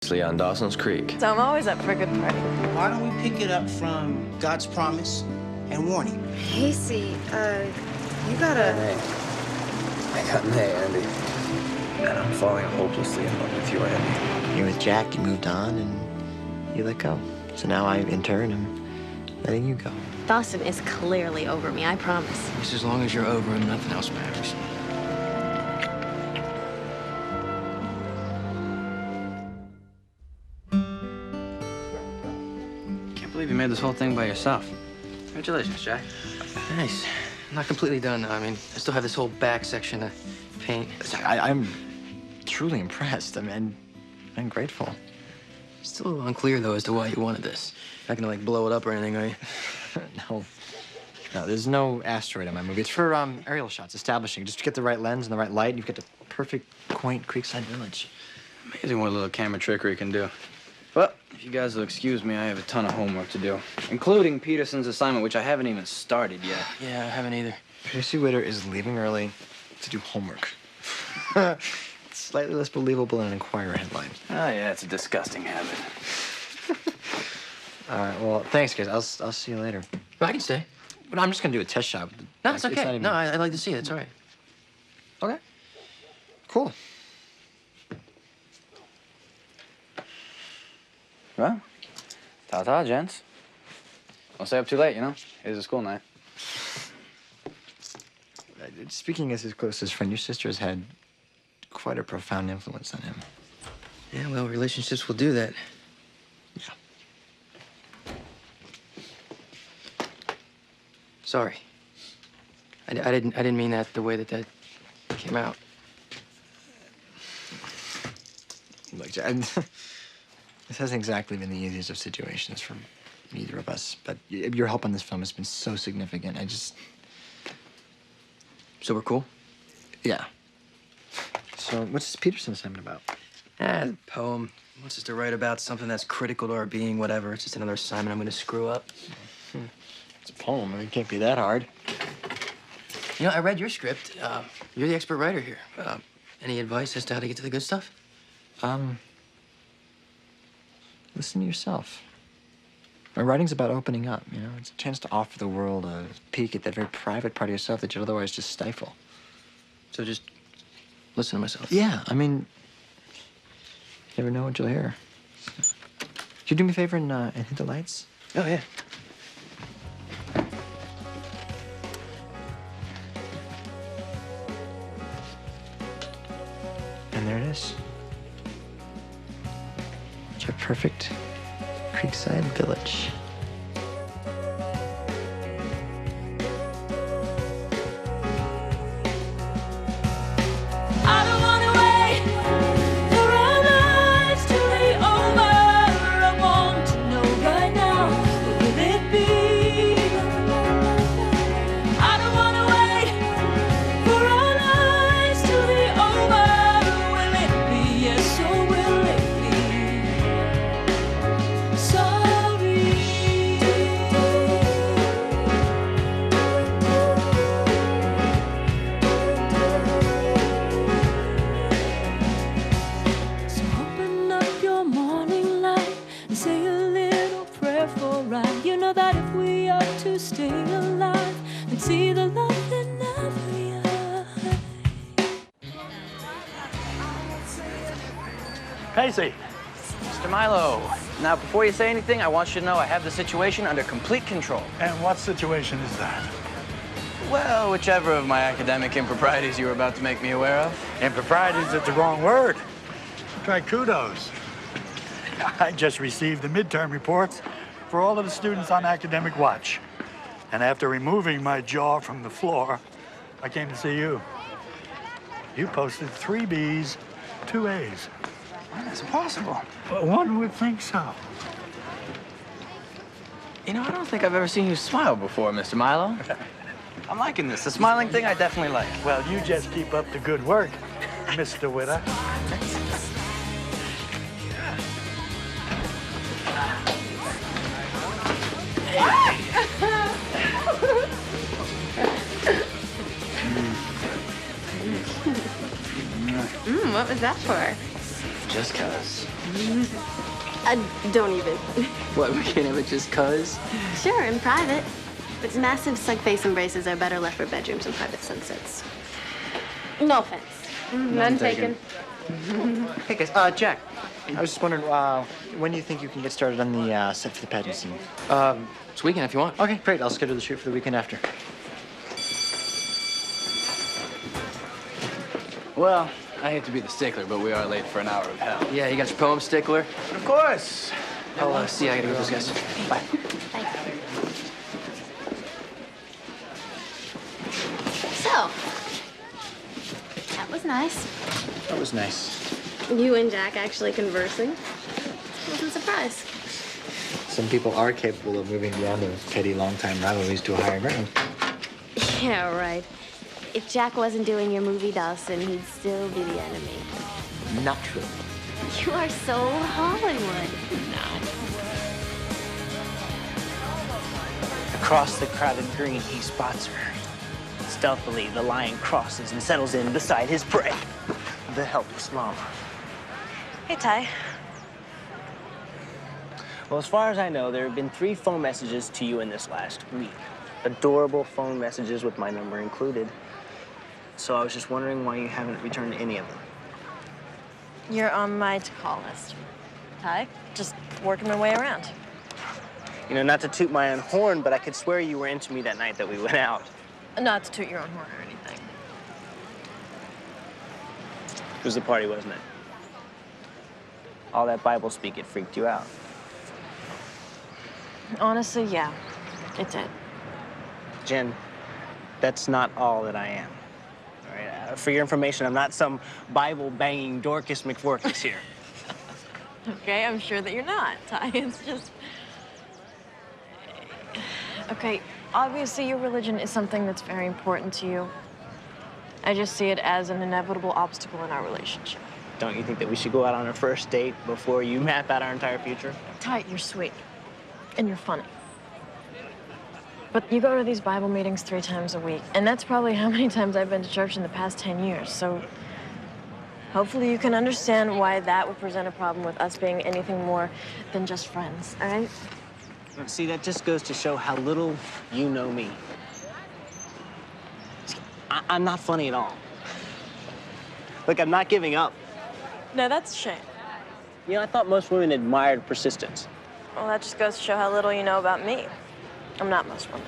Actually, on Dawson's Creek. So I'm always up for a good party. Why don't we pick it up from God's promise and warning? Pacey, you gotta... I got an A, Andie. And I'm falling hopelessly in love with you, Andie. You're with Jack, you moved on, and you let go. So now I, in turn, am letting you go. Dawson is clearly over me, I promise. Just as long as you're over him, nothing else matters. Can't believe you made this whole thing by yourself. Congratulations, Jack. Nice. I'm not completely done, though. I mean, I still have this whole back section to paint. I'm truly impressed. I mean, I'm grateful. Still a little unclear, though, as to why you wanted this. Not gonna, like, blow it up or anything, are you? No, there's no asteroid in my movie. It's for aerial shots, establishing. Just to get the right lens and the right light, and you've got the perfect, quaint Creekside Village. Amazing what a little camera trickery can do. But if you guys will excuse me, I have a ton of homework to do, including Peterson's assignment, which I haven't even started yet. Yeah, I haven't either. Pacey Witter is leaving early to do homework. It's slightly less believable than an Enquirer headline. Oh, yeah, it's a disgusting habit. All right, well, thanks, guys. I'll see you later. Well, I can stay. But I'm just gonna do a test shot. No, it's okay. not even... No, I'd like to see it. It's all right. Okay. Cool. Well, ta-ta, gents. Don't stay up too late, you know? It is a school night. Speaking as his closest friend, your sister has had quite a profound influence on him. Yeah, well, relationships will do that. Yeah. Sorry. I didn't mean that the way that came out. Look, this hasn't exactly been the easiest of situations for either of us, but your help on this film has been so significant. So we're cool? Yeah. So what's this Peterson assignment about? A poem. Wants us to write about something that's critical to our being, whatever. It's just another assignment I'm gonna screw up. It's a poem. I mean, it can't be that hard. You know, I read your script. You're the expert writer here. Any advice as to how to get to the good stuff? Listen to yourself. My writing's about opening up, you know? It's a chance to offer the world a peek at that very private part of yourself that you'd otherwise just stifle. So just listen to myself. Yeah, I mean, you never know what you'll hear. Could you do me a favor and hit the lights? Oh, yeah. And there it is. Your perfect Creekside Village. I don't wanna wait for our lives to be over. I want to know right now, what will it be? I don't wanna wait for our lives to be over. Will it be yes or will it be? Sorry. So open up your morning light and say a little prayer for right. You know that if we are to stay alive, we'd see the love in every eye. Pacey. Mr. Milo, now before you say anything, I want you to know I have the situation under complete control. And what situation is that? Well, whichever of my academic improprieties you were about to make me aware of. Improprieties is the wrong word. Try kudos. I just received the midterm reports for all of the students on academic watch. And after removing my jaw from the floor, I came to see you. You posted 3 Bs, 2 As. That's impossible. Well, one would think so. You know, I don't think I've ever seen you smile before, Mr. Milo. I'm liking this. The smiling thing I definitely like. Well, you just keep up the good work, Mr. Witter. What was that for? just cuz. Don't even. What, we can't have it just cuz? Sure, in private. But massive slug-face embraces are better left for bedrooms and private sunsets. No offense. None taken. Hey, guys. Jack, I was just wondering, when do you think you can get started on the set for the pageant scene? This weekend if you want. Okay, great. I'll schedule the shoot for the weekend after. Well, I hate to be the stickler, but we are late for an hour of hell. Yeah, you got your poem, stickler? Of course. I'll see you. I gotta go with those guys. Bye. So, that was nice. That was nice. You and Jack actually conversing. Wasn't surprised. Some people are capable of moving beyond those petty, long-time rivalries to a higher ground. Yeah, right. If Jack wasn't doing your movie, Dawson, he'd still be the enemy. Not true. You are so Hollywood. Across the crowded green, he spots her. Stealthily, the lion crosses and settles in beside his prey, the helpless mama. Hey, Ty. Well, as far as I know, there have been 3 phone messages to you in this last week. Adorable phone messages with my number included. So I was just wondering why you haven't returned any of them. You're on my to-call list. Ty, just working my way around. You know, not to toot my own horn, but I could swear you were into me that night that we went out. Not to toot your own horn or anything. It was the party, wasn't it? All that Bible speak, it freaked you out. Honestly, yeah, it did. Jen, that's not all that I am. All right, for your information, I'm not some Bible-banging Dorcas McForcus here. Okay, I'm sure that you're not, Ty. It's just... Okay, obviously your religion is something that's very important to you. I just see it as an inevitable obstacle in our relationship. Don't you think that we should go out on a first date before you map out our entire future? Ty, you're sweet. And you're funny. But you go to these Bible meetings 3 times a week, and that's probably how many times I've been to church in the past 10 years, so hopefully you can understand why that would present a problem with us being anything more than just friends, all right? See, that just goes to show how little you know me. I'm not funny at all. Look, I'm not giving up. No, that's a shame. You know, I thought most women admired persistence. Well, that just goes to show how little you know about me. I'm not most women.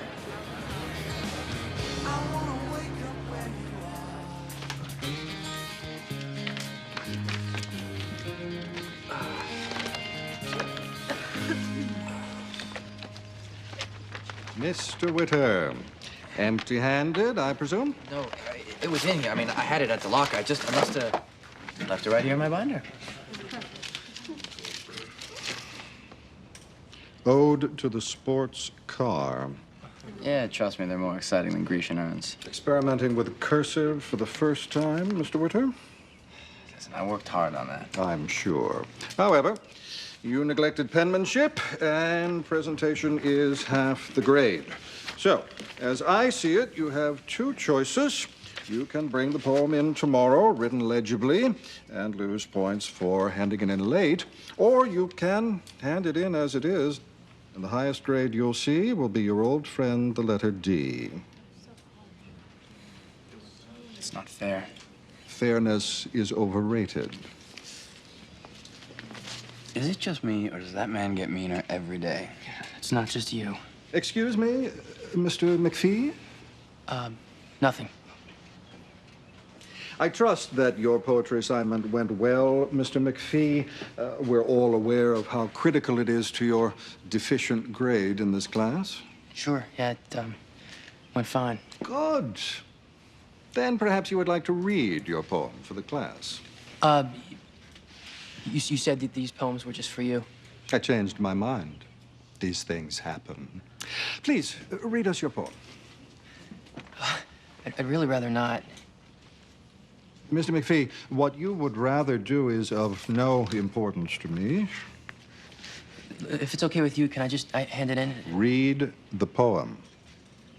Mr. Witter, empty-handed, I presume? No, it was in here. I mean, I had it at the locker. I must have left it right here in my binder. Ode to the Sports Car. Yeah, trust me, they're more exciting than Grecian urns. Experimenting with cursive for the first time, Mr. Witter? Listen, I worked hard on that. I'm sure. However, you neglected penmanship, and presentation is half the grade. So, as I see it, you have 2 choices. You can bring the poem in tomorrow, written legibly, and lose points for handing it in late, or you can hand it in as it is, and the highest grade you'll see will be your old friend, the letter D. It's not fair. Fairness is overrated. Is it just me, or does that man get meaner every day? It's not just you. Excuse me, Mr. McPhee? Nothing. I trust that your poetry assignment went well, Mr. McPhee. We're all aware of how critical it is to your deficient grade in this class. Sure, yeah, it went fine. Good. Then perhaps you would like to read your poem for the class. You said that these poems were just for you? I changed my mind. These things happen. Please, read us your poem. I'd really rather not. Mr. McPhee, what you would rather do is of no importance to me. If it's okay with you, can I just hand it in? Read the poem.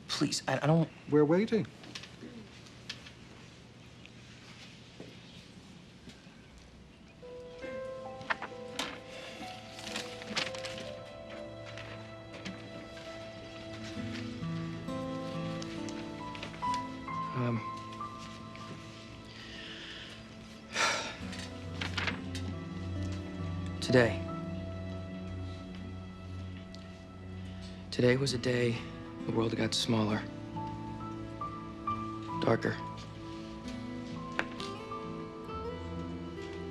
Please, I don't... We're waiting. Today. Today was a day the world got smaller, darker.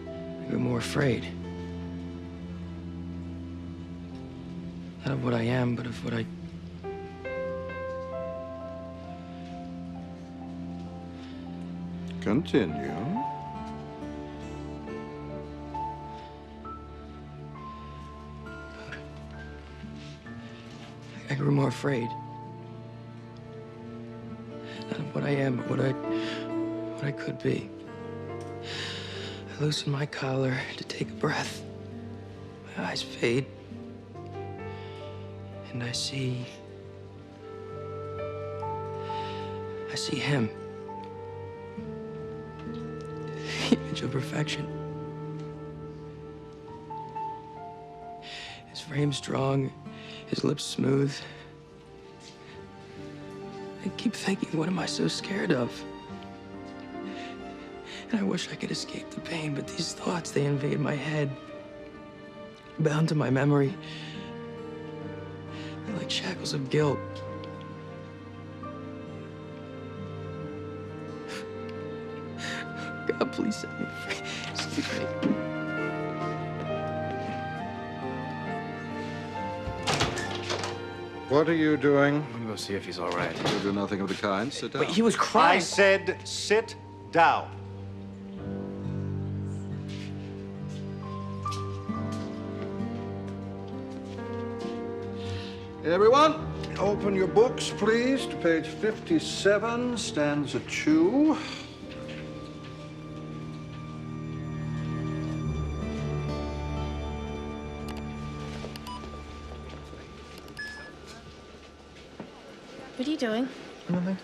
I grew more afraid. Not of what I am, but of what I... Continue. I grew more afraid. Not of what I am, but what I could be. I loosened my collar to take a breath. My eyes fade. And I see him. The image of perfection. His frame strong, his lips smooth. I keep thinking, what am I so scared of? And I wish I could escape the pain, but these thoughts, they invade my head. Bound to my memory. They're like shackles of guilt. God, please set me free. Excuse me. What are you doing? I'm gonna go see if he's all right. You'll do nothing of the kind. Sit down. Wait, he was crying. I said sit down. Everyone, open your books, please, to page 57, stanza 2. What are you doing? Nothing.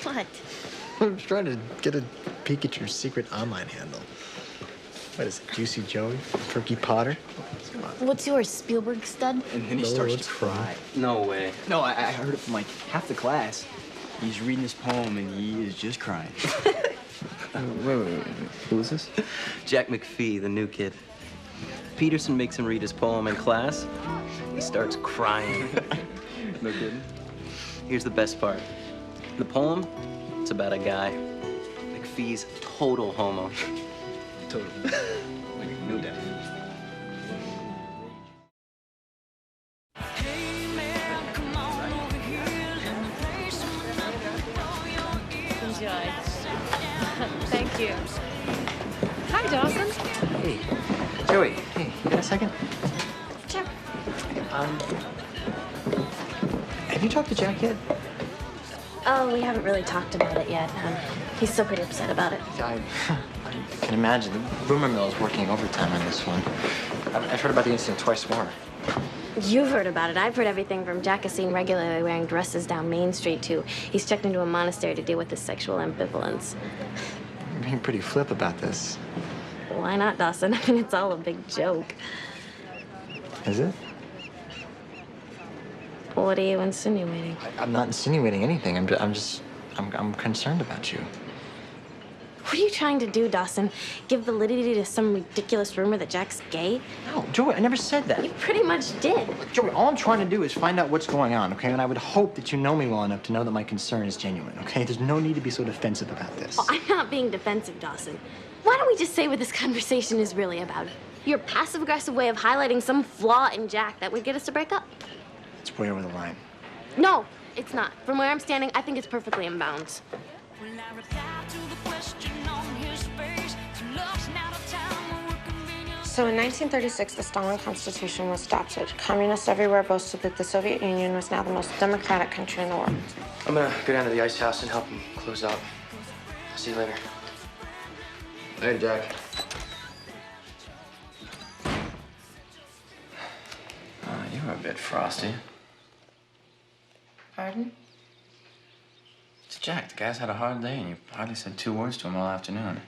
What? I'm just trying to get a peek at your secret online handle. What is it, Juicy Joey? Perky Potter? Come on. What's yours, Spielberg stud? And then he starts to cry. No way. No, I heard it from like half the class. He's reading his poem and he is just crying. Wait. Who is this? Jack McPhee, the new kid. Peterson makes him read his poem in class. He starts crying. No kidding. Here's the best part. The poem, it's about a guy. McPhee's total homo. Totally. Like, no doubt. Enjoy. Thank you. Hi, Dawson. Hey, Joey. Hey, you got a second? Sure. Have you talked to Jack yet? Oh, we haven't really talked about it yet. He's still pretty upset about it. I can imagine. The rumor mill is working overtime on this one. I've heard about the incident twice more. You've heard about it. I've heard everything from Jack is seen regularly wearing dresses down Main Street to he's checked into a monastery to deal with his sexual ambivalence. You're being pretty flip about this. Why not, Dawson? I mean, it's all a big joke. Is it? What are you insinuating? I'm not insinuating anything. I'm concerned about you. What are you trying to do, Dawson? Give validity to some ridiculous rumor that Jack's gay? No, Joey, I never said that. You pretty much did. Joey, all I'm trying to do is find out what's going on, okay? And I would hope that you know me well enough to know that my concern is genuine, okay? There's no need to be so defensive about this. Oh, I'm not being defensive, Dawson. Why don't we just say what this conversation is really about? Your passive-aggressive way of highlighting some flaw in Jack that would get us to break up. It's way over the line. No, it's not. From where I'm standing, I think it's perfectly in bounds. So in 1936, the Stalin Constitution was adopted. Communists everywhere boasted that the Soviet Union was now the most democratic country in the world. I'm gonna go down to the ice house and help him close out. I'll see you later. Later, Jack. You were a bit frosty. Pardon? It's Jack. The guy's had a hard day, and you hardly said 2 words to him all afternoon.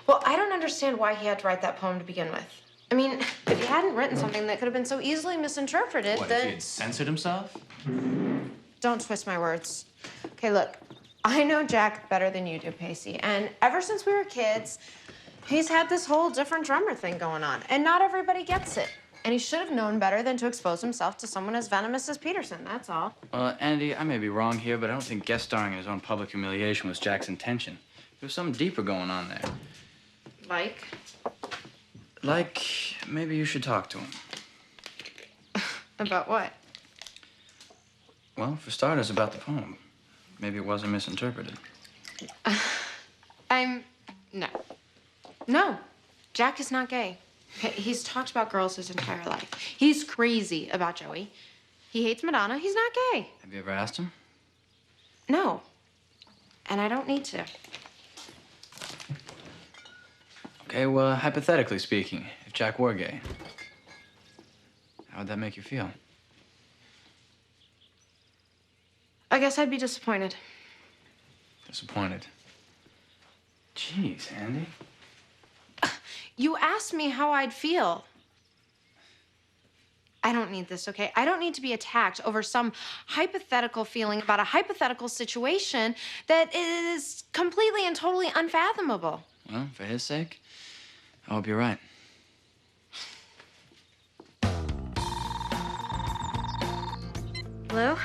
Well, I don't understand why he had to write that poem to begin with. I mean, if he hadn't written something that could have been so easily misinterpreted, What, then... if he had censored himself? Don't twist my words. Okay, look, I know Jack better than you do, Pacey. And ever since we were kids, He's had this whole different drummer thing going on, and not everybody gets it. And he should have known better than to expose himself to someone as venomous as Peterson, that's all. Well, Andie, I may be wrong here, but I don't think guest starring in his own public humiliation was Jack's intention. There was something deeper going on there. Like? Like, maybe you should talk to him. About what? Well, for starters, about the poem. Maybe it wasn't misinterpreted. No. No. Jack is not gay. He's talked about girls his entire life. He's crazy about Joey. He hates Madonna. He's not gay. Have you ever asked him? No. And I don't need to. Okay, well, hypothetically speaking, if Jack were gay, how would that make you feel? I guess I'd be disappointed. Disappointed. Jeez, Andie. You asked me how I'd feel. I don't need this, okay? I don't need to be attacked over some hypothetical feeling about a hypothetical situation that is completely and totally unfathomable. Well, for his sake, I hope you're right. Lou?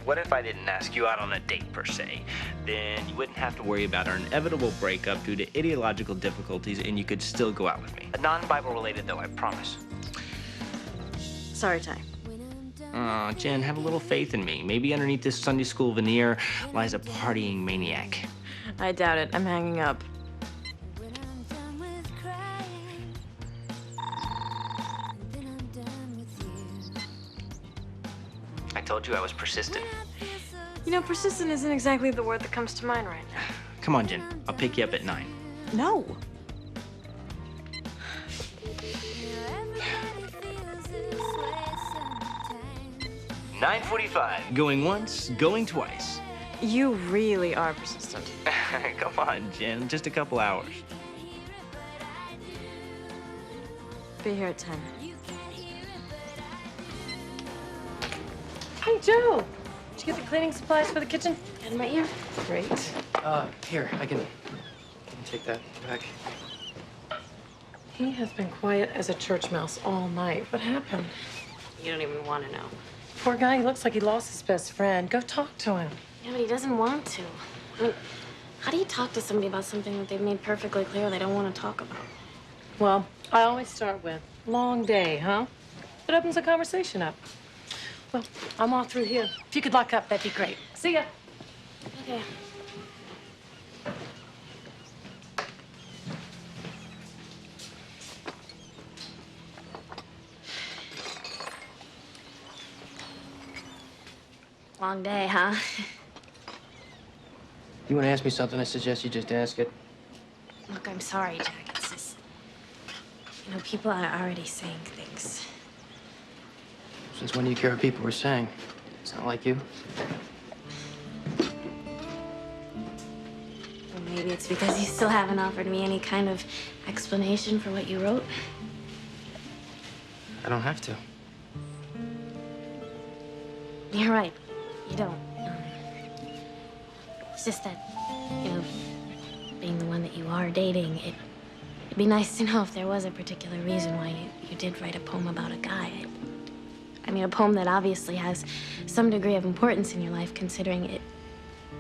What if I didn't ask you out on a date, per se? Then you wouldn't have to worry about our inevitable breakup due to ideological difficulties, and you could still go out with me. Non-Bible related, though, I promise. Sorry, Ty. Aw, Jen, have a little faith in me. Maybe underneath this Sunday school veneer lies a partying maniac. I doubt it. I'm hanging up. I told you I was persistent. You know, persistent isn't exactly the word that comes to mind right now. Come on, Jen. I'll pick you up at 9. No. $9:45. Going once, going twice. You really are persistent. Come on, Jen. Just a couple hours. Be here at 10. Hey, Joe. Did you get the cleaning supplies for the kitchen? Got them right here. Great. Here, I can take that back. He has been quiet as a church mouse all night. What happened? You don't even want to know. Poor guy, he looks like he lost his best friend. Go talk to him. Yeah, but he doesn't want to. I mean, how do you talk to somebody about something that they've made perfectly clear they don't want to talk about? Well, I always start with, long day, huh? It opens the conversation up. Well, I'm all through here. If you could lock up, that'd be great. See ya. Okay. Long day, huh? You want to ask me something? I suggest you just ask it. Look, I'm sorry, Jack. It's just, you know, people are already saying things. Since when do you care what people were saying? It's not like you. Well, maybe it's because you still haven't offered me any kind of explanation for what you wrote. I don't have to. You're right. You don't. It's just that, you know, being the one that you are dating, it'd be nice to know if there was a particular reason why you did write a poem about a guy. I mean, a poem that obviously has some degree of importance in your life, considering it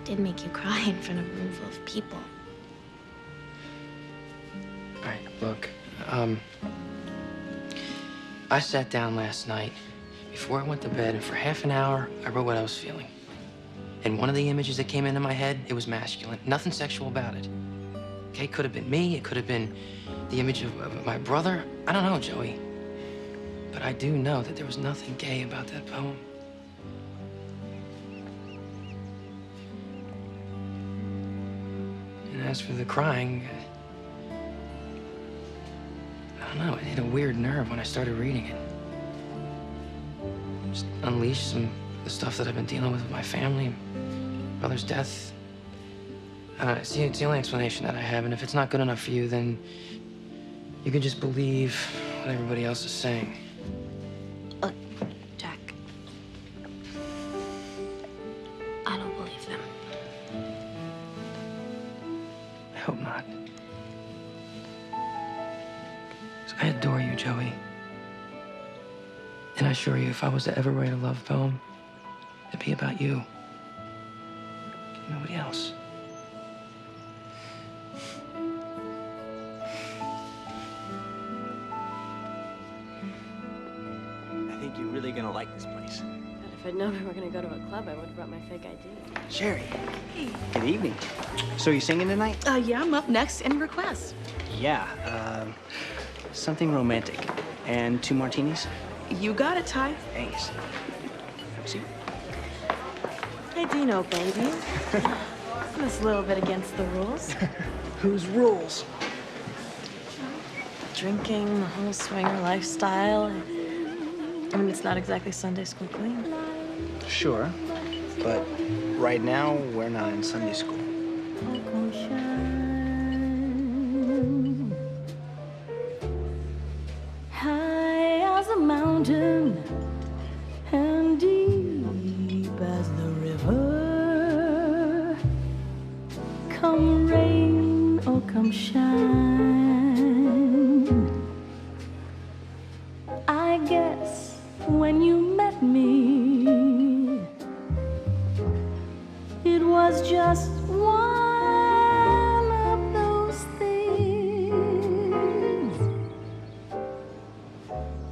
did make you cry in front of a room full of people. All right, look, I sat down last night before I went to bed, and for half an hour, I wrote what I was feeling. And one of the images that came into my head, it was masculine. Nothing sexual about it. Okay, it could have been me. It could have been the image of my brother. I don't know, Joey. But I do know that there was nothing gay about that poem. And as for the crying, I don't know, it hit a weird nerve when I started reading it. Just unleashed some of the stuff that I've been dealing with my family, brother's death. I don't know, it's the only explanation that I have, and if it's not good enough for you, then you can just believe what everybody else is saying. Look, Jack, I don't believe them. I hope not. I adore you, Joey. And I assure you, if I was to ever write a love poem, it'd be about you. Nobody else. I think you're really gonna like this place. But if I'd known we were gonna go to a club, I would have brought my fake ID. Sherry. Hey. Good evening. So you singing tonight? Yeah, I'm up next. Any requests? Yeah, something romantic. And 2 martinis? You got it, Ty. Thanks. See? Hey, Dino, baby. This a little bit against the rules. Whose rules? Drinking, the whole swinger lifestyle. I mean, it's not exactly Sunday school clean. Sure, but right now, we're not in Sunday school. High as a mountain and deep as the river, come rain or come shine. I guess when you met me, it was just one of those things.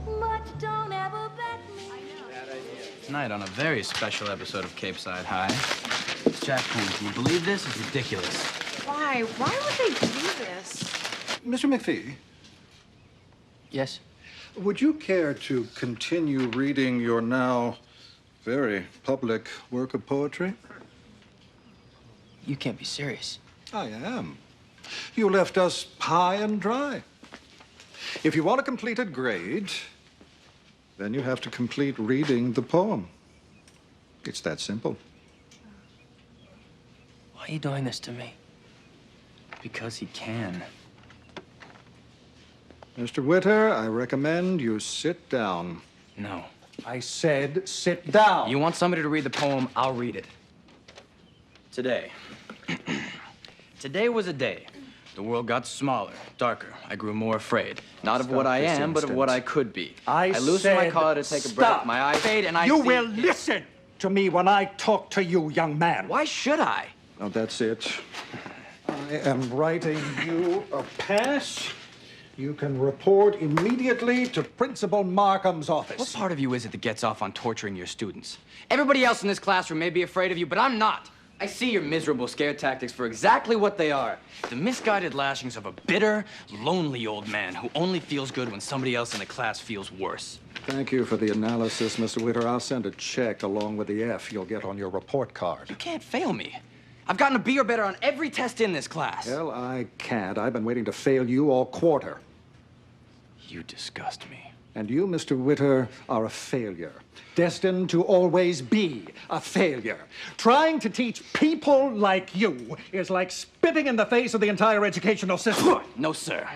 But don't ever bet me. Tonight on a very special episode of Capeside High. Jack, can you believe this? It's ridiculous. Why? Why would they do this? Mr. McPhee, Yes? would you care to continue reading your now very public work of poetry? You can't be serious. I am. You left us high and dry. If you want a completed grade, then you have to complete reading the poem. It's that simple. Why are you doing this to me? Because he can. Mr. Witter, I recommend you sit down. No. I said sit down. You want somebody to read the poem, I'll read it. Today. Today was a day. The world got smaller, darker. I grew more afraid. Not of what I am, but of what I could be. I loosened my collar to take a breath. My eyes fade, and I You see... will listen to me when I talk to you, young man. Why should I? Oh, that's it. I am writing you a pass. You can report immediately to Principal Markham's office. What part of you is it that gets off on torturing your students? Everybody else in this classroom may be afraid of you, but I'm not. I see your miserable scare tactics for exactly what they are. The misguided lashings of a bitter, lonely old man who only feels good when somebody else in the class feels worse. Thank you for the analysis, Mr. Witter. I'll send a check along with the F you'll get on your report card. You can't fail me. I've gotten a B or better on every test in this class. Well, I can't. I've been waiting to fail you all quarter. You disgust me. And you, Mr. Witter, are a failure. Destined to always be a failure. Trying to teach people like you is like spitting in the face of the entire educational system. No, sir.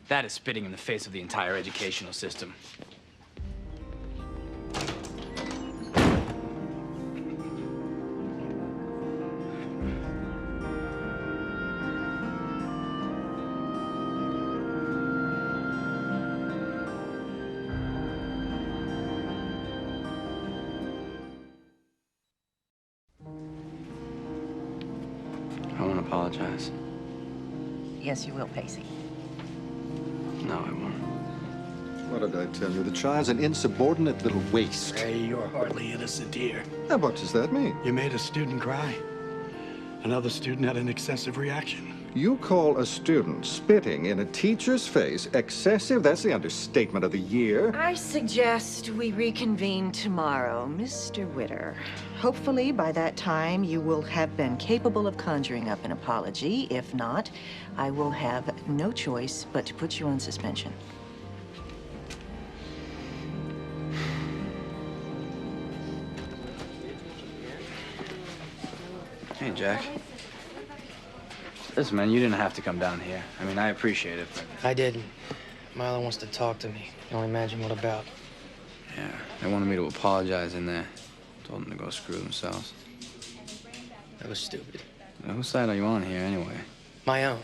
That is spitting in the face of the entire educational system. I won't apologize. Yes, you will, Pacey. No, I won't. What did I tell you? The child's an insubordinate little waste. Hey, you're hardly innocent here. Now, what does that mean? You made a student cry. Another student had an excessive reaction. You call a student spitting in a teacher's face excessive? That's the understatement of the year. I suggest we reconvene tomorrow, Mr. Witter. Hopefully, by that time, you will have been capable of conjuring up an apology. If not, I will have no choice but to put you on suspension. Hey, Jack. Listen, man, you didn't have to come down here. I mean, I appreciate it, but... I didn't. Milo wants to talk to me. You only imagine what about. Yeah, they wanted me to apologize in there. Told them to go screw themselves. That was stupid. Now, whose side are you on here, anyway? My own.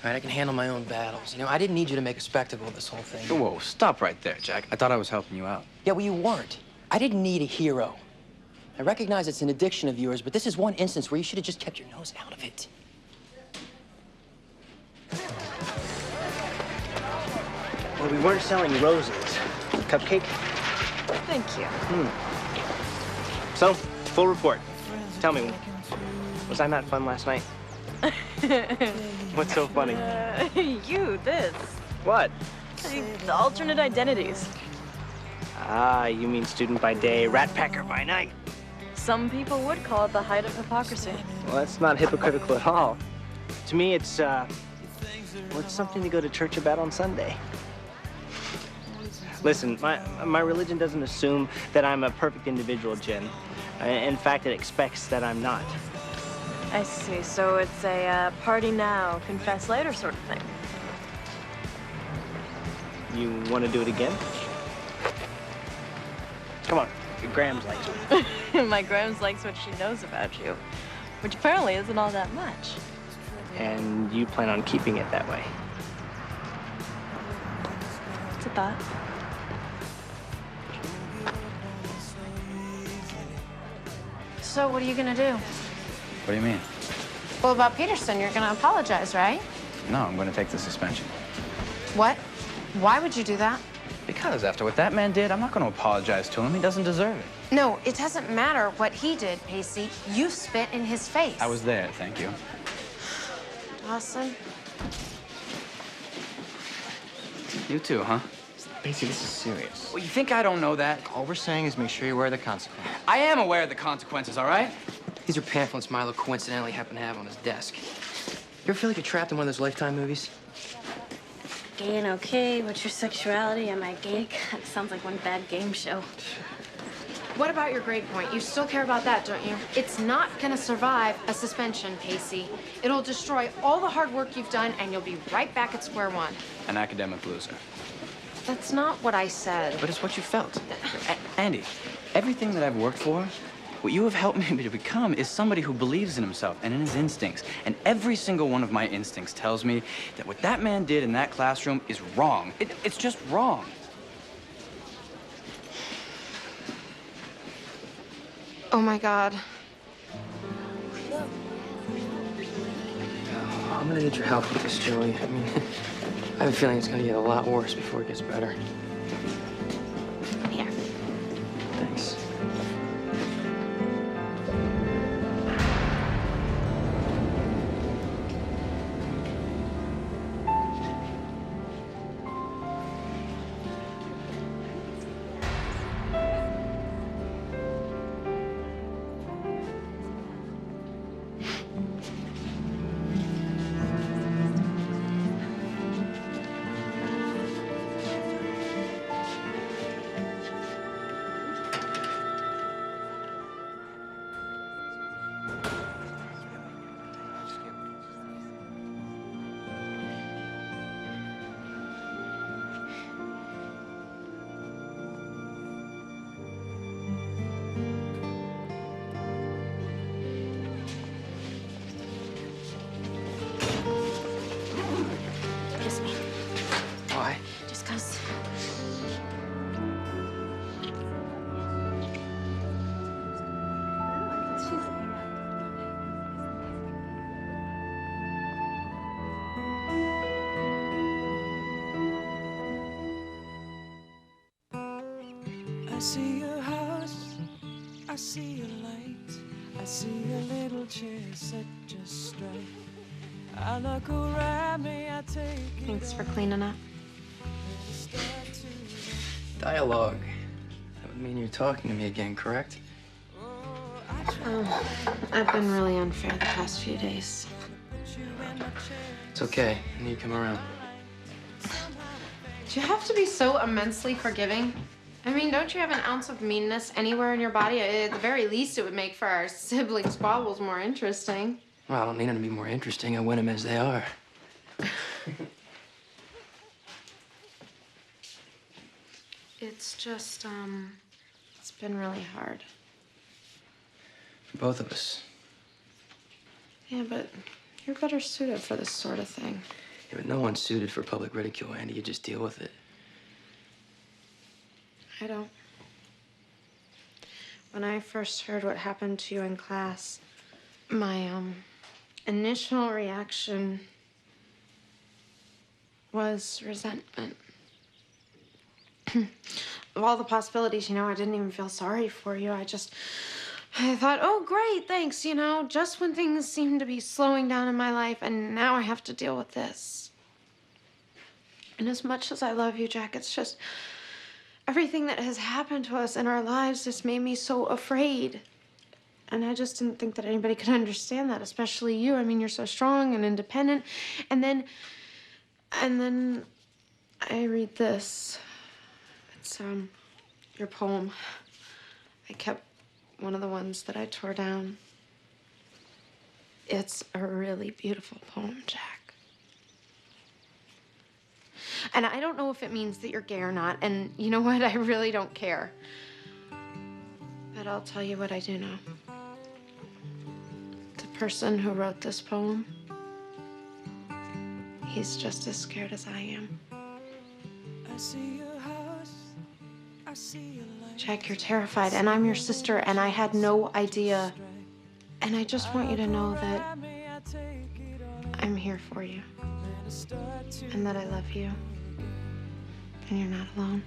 All right, I can handle my own battles. You know, I didn't need you to make a spectacle of this whole thing. Whoa, stop right there, Jack. I thought I was helping you out. Yeah, well, you weren't. I didn't need a hero. I recognize it's an addiction of yours, but this is one instance where you should have just kept your nose out of it. Well, we weren't selling roses. Cupcake? Thank you. So, full report. Tell me, was I not fun last night? What's so funny? This. What? The alternate identities. Ah, you mean student by day, rat packer by night. Some people would call it the height of hypocrisy. Well, that's not hypocritical at all. To me, it's something to go to church about on Sunday. Listen, my religion doesn't assume that I'm a perfect individual, Jen. In fact, it expects that I'm not. I see. So it's a party now, confess later sort of thing. You want to do it again? Come on, your Grams likes me. My Grams likes what she knows about you, which apparently isn't all that much. And you plan on keeping it that way? It's a thought. So what are you gonna do? What do you mean? Well, about Peterson, you're gonna apologize, right? No, I'm gonna take the suspension. What? Why would you do that? Because after what that man did, I'm not gonna apologize to him. He doesn't deserve it. No, it doesn't matter what he did, Pacey. You spit in his face. I was there, thank you. Dawson. You too, huh? Pacey, this is serious. Well, you think I don't know that? All we're saying is make sure you're aware of the consequences. I am aware of the consequences, all right? These are pamphlets Milo coincidentally happened to have on his desk. You ever feel like you're trapped in one of those Lifetime movies? Gay and okay, what's your sexuality? Am I gay? That sounds like one bad game show. What about your grade point? You still care about that, don't you? It's not gonna survive a suspension, Pacey. It'll destroy all the hard work you've done, and you'll be right back at square one. An academic loser. That's not what I said. But it's what you felt. Andie, everything that I've worked for, what you have helped me to become is somebody who believes in himself and in his instincts. And every single one of my instincts tells me that what that man did in that classroom is wrong. It's just wrong. Oh, my God. I'm gonna need your help with this, Joey. I mean, I have a feeling it's gonna get a lot worse before it gets better. Here. Thanks. Kiss me. Why? Just 'cause. I see your house, I see your light, I see your little chair set just straight. I look around me, I take it. Thanks for cleaning up. Dialogue. That would mean you're talking to me again, correct? Oh, I've been really unfair the past few days. It's okay. I need you to come around. Do you have to be so immensely forgiving? I mean, don't you have an ounce of meanness anywhere in your body? At the very least, it would make for our sibling squabbles more interesting. Well, I don't need them to be more interesting. I win them as they are. It's just, it's been really hard. For both of us. Yeah, but you're better suited for this sort of thing. Yeah, but no one's suited for public ridicule, Andie. You just deal with it. I don't. When I first heard what happened to you in class, my initial reaction was resentment. Of all the possibilities, I didn't even feel sorry for you. I thought, oh, great, thanks, just when things seemed to be slowing down in my life, and now I have to deal with this. And as much as I love you, Jack, it's just everything that has happened to us in our lives just made me so afraid. And I just didn't think that anybody could understand that, especially you. I mean, you're so strong and independent. And then I read this. It's, your poem. I kept one of the ones that I tore down. It's a really beautiful poem, Jack. And I don't know if it means that you're gay or not, and you know what? I really don't care. But I'll tell you what I do know. The person who wrote this poem, he's just as scared as I am. I see your house, I see your light. Jack, you're terrified, and I'm your sister, and I had no idea. And I just want you to know that I'm here for you, and that I love you, and you're not alone.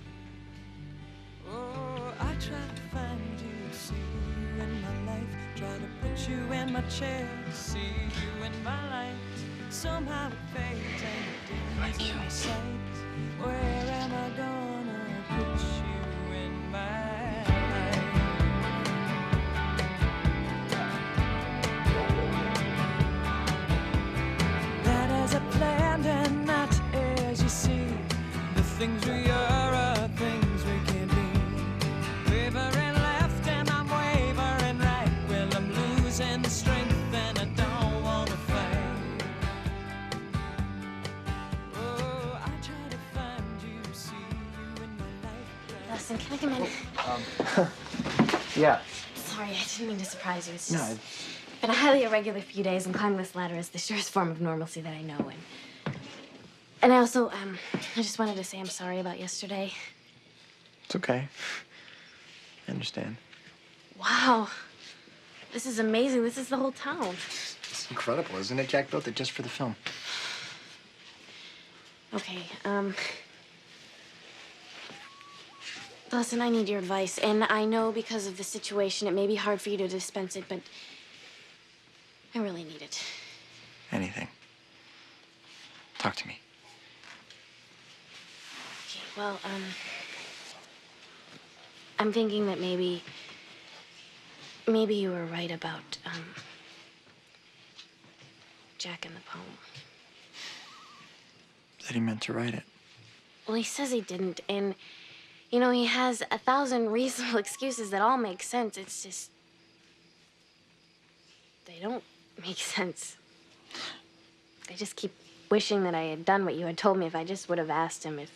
Oh, I tried to find you, see you in my life, try to put you in my chair, see you in my life. Somehow it fades and it didn't sight. Where am I gonna put you in my life? Not as I planned and not as you see. The things we are things we can be. Wavering left and I'm wavering right. Well, I'm losing strength and I don't want to fight. Oh, I try to find you, see you in my life. Dawson, can I come in? Yeah. Sorry, I didn't mean to surprise you. It's No, just been a highly irregular few days, and climbing this ladder is the surest form of normalcy that I know. And I also, I just wanted to say I'm sorry about yesterday. It's okay. I understand. Wow. This is amazing. This is the whole town. It's incredible, isn't it? Jack built it just for the film. Okay, Dawson, I need your advice. And I know because of the situation, it may be hard for you to dispense it, but I really need it. Anything. Talk to me. Okay, well, I'm thinking that maybe you were right about, Jack and the poem. That he meant to write it. Well, he says he didn't, and, he has 1,000 reasonable excuses that all make sense. It's just, they don't make sense. I just keep wishing that I had done what you had told me if I just would have asked him if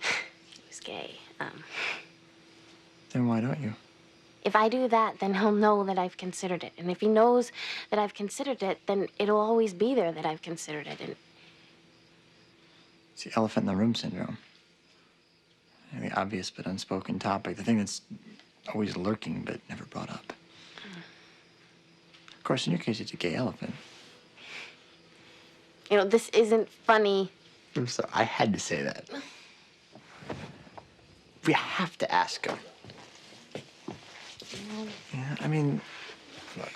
he was gay. Then why don't you? If I do that, then he'll know that I've considered it. And if he knows that I've considered it, then it'll always be there that I've considered it. And It's the elephant in the room syndrome. The obvious but unspoken topic. The thing that's always lurking but never brought up. Of course, in your case, it's a gay elephant. This isn't funny. I'm sorry. I had to say that. We have to ask him. Yeah, I mean, look.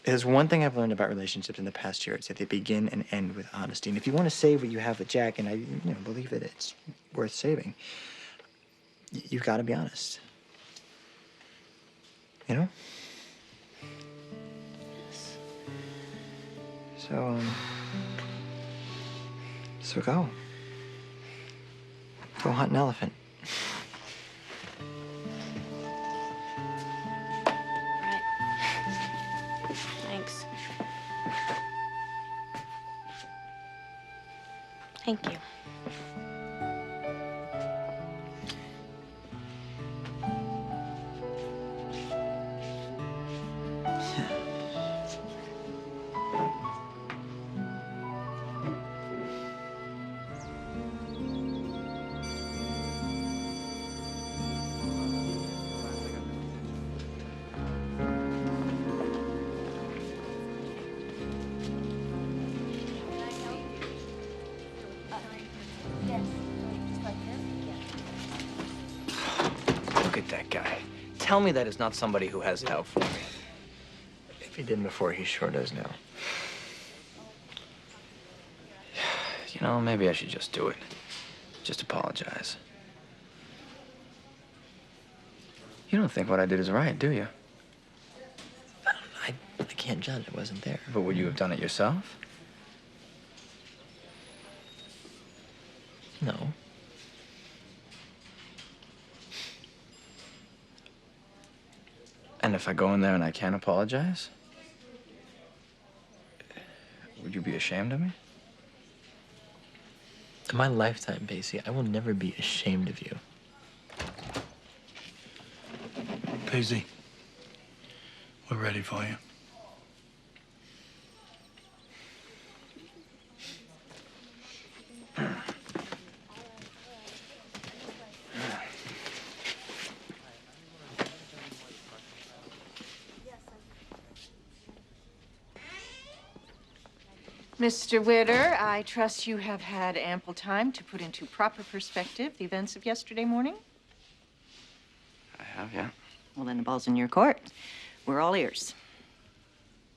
There's one thing I've learned about relationships in the past year. It's that they begin and end with honesty. And if you want to save what you have with Jack, and I believe that it's worth saving, you've got to be honest. Yes. So go. Go hunt an elephant. Thanks. Thank you. that guy. Tell me that is not somebody who has it out for me. If he didn't before, he sure does now. You know, maybe I should just do it. Just apologize. You don't think what I did is right, do you? I can't judge. I wasn't there. But would you have done it yourself? No. And if I go in there and I can't apologize? Would you be ashamed of me? In my lifetime, Pacey, I will never be ashamed of you. Pacey, we're ready for you. Mr. Witter, I trust you have had ample time to put into proper perspective the events of yesterday morning? I have, yeah. Well, then the ball's in your court. We're all ears.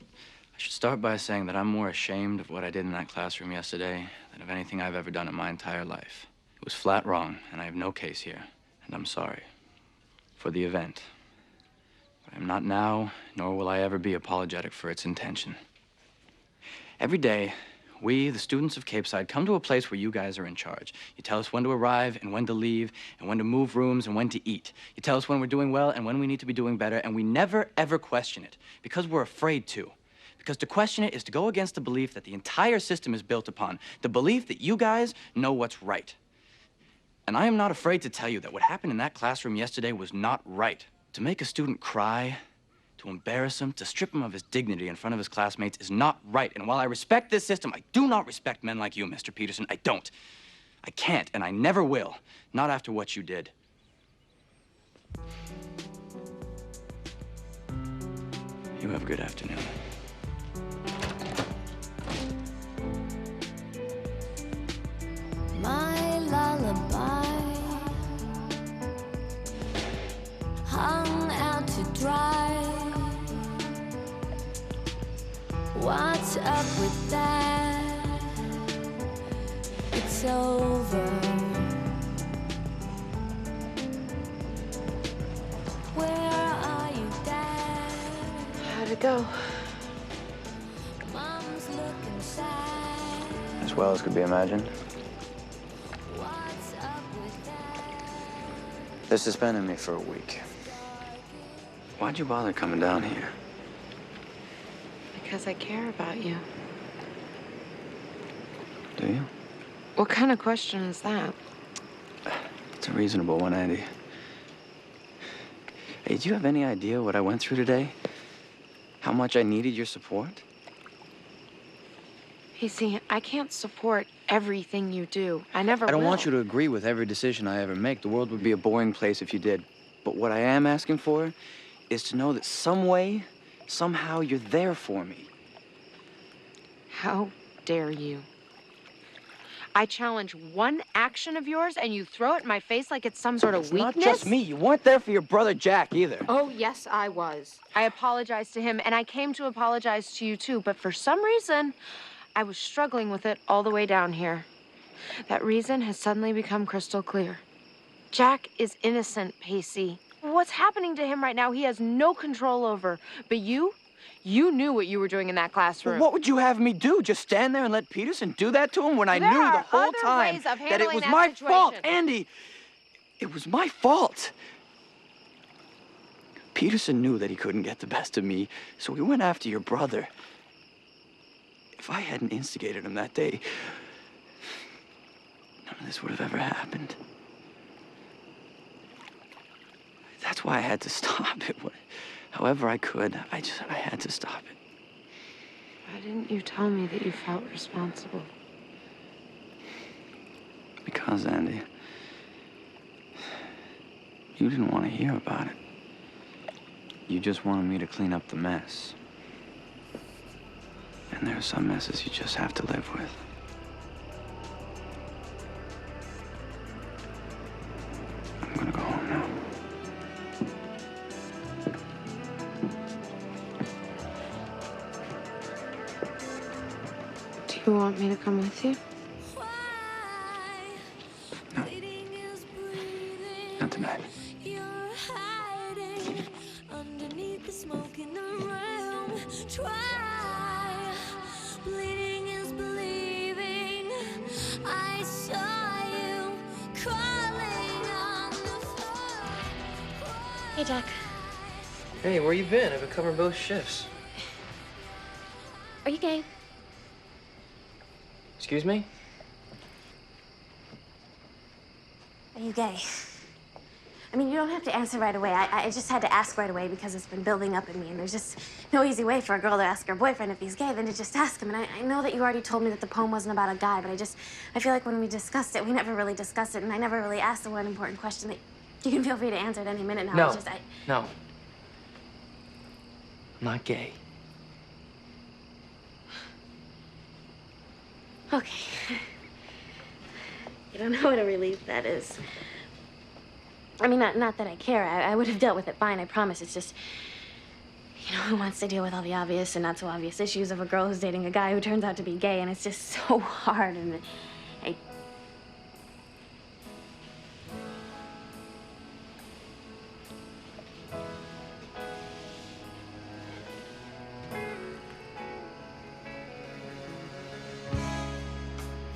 I should start by saying that I'm more ashamed of what I did in that classroom yesterday than of anything I've ever done in my entire life. It was flat wrong, and I have no case here. And I'm sorry for the event. But I'm not now, nor will I ever be apologetic for its intention. Every day, we, the students of Capeside, come to a place where you guys are in charge. You tell us when to arrive and when to leave and when to move rooms and when to eat. You tell us when we're doing well and when we need to be doing better, and we never, ever question it because we're afraid to. Because to question it is to go against the belief that the entire system is built upon, the belief that you guys know what's right. And I am not afraid to tell you that what happened in that classroom yesterday was not right. To make a student cry, to embarrass him, to strip him of his dignity in front of his classmates is not right. And while I respect this system, I do not respect men like you, Mr. Peterson. I don't. I can't, and I never will. Not after what you did. You have a good afternoon. My lullaby hung out to dry. What's up with that? It's over. Where are you, Dad? How'd it go? Mom's looking sad. As well as could be imagined. What's up with that? They're suspending me for a week. Why'd you bother coming down here? Because I care about you. Do you? What kind of question is that? It's a reasonable one, Andie. Hey, do you have any idea what I went through today? How much I needed your support? Pacey, I can't support everything you do. I never I don't will. want you to agree with every decision I ever make. The world would be a boring place if you did. But what I am asking for is to know that some way, somehow, you're there for me. How dare you? I challenge one action of yours and you throw it in my face like it's some sort of weakness? Not just me. You weren't there for your brother Jack either. Oh, yes, I was. I apologized to him and I came to apologize to you too, but for some reason, I was struggling with it all the way down here. That reason has suddenly become crystal clear. Jack is innocent, Pacey. What's happening to him right now, he has no control over. But you knew what you were doing in that classroom. Well, what would you have me do? Just stand there and let Peterson do that to him when I There knew the are whole other time ways of that it handling was that my fault, situation. Andie. It was my fault. Peterson knew that he couldn't get the best of me, so he went after your brother. If I hadn't instigated him that day, none of this would have ever happened. That's why I had to stop it. However I could, I had to stop it. Why didn't you tell me that you felt responsible? Because, Andie, you didn't want to hear about it. You just wanted me to clean up the mess. And there are some messes you just have to live with. I'm gonna go home now. Do you want me to come with you? No. Not tonight. Underneath the smoke in the room, try. Bleeding is believing. I saw you crawling on the floor. Hey, Jack. Hey, where you been? I've been covering both shifts. Are you gay? Excuse me? Are you gay? I mean, you don't have to answer right away. I just had to ask right away because it's been building up in me, and there's just no easy way for a girl to ask her boyfriend if he's gay than to just ask him. And I know that you already told me that the poem wasn't about a guy, but I feel like when we discussed it, we never really discussed it, and I never really asked the one important question that you can feel free to answer at any minute now. No. It's just, No. I'm not gay. Okay. You don't know what a relief that is. I mean, not that I care. I would have dealt with it fine, I promise. It's just, you know, who wants to deal with all the obvious and not so obvious issues of a girl who's dating a guy who turns out to be gay, and it's just so hard, and I...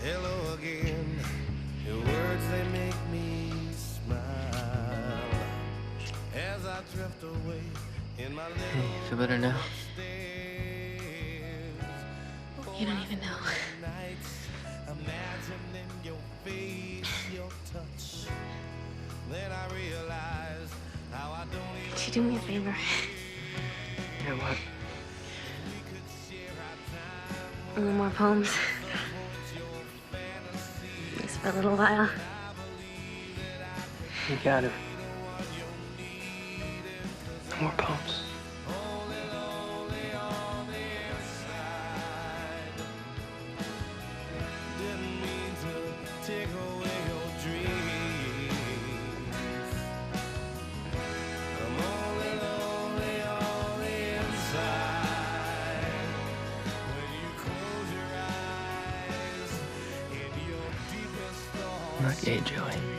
Hello again. Your words, they make me smile as I drift away in my little Hey, feel better now? You don't even know. imagining your face, your touch. Then I realize how I don't even Could you do me a favor? Yeah, what? No more poems. Just for a little while. You got it. No more poems. take away your dreams. I'm only lonely on the inside. When you close your eyes in your deepest thoughts. I'm not gay, Joey.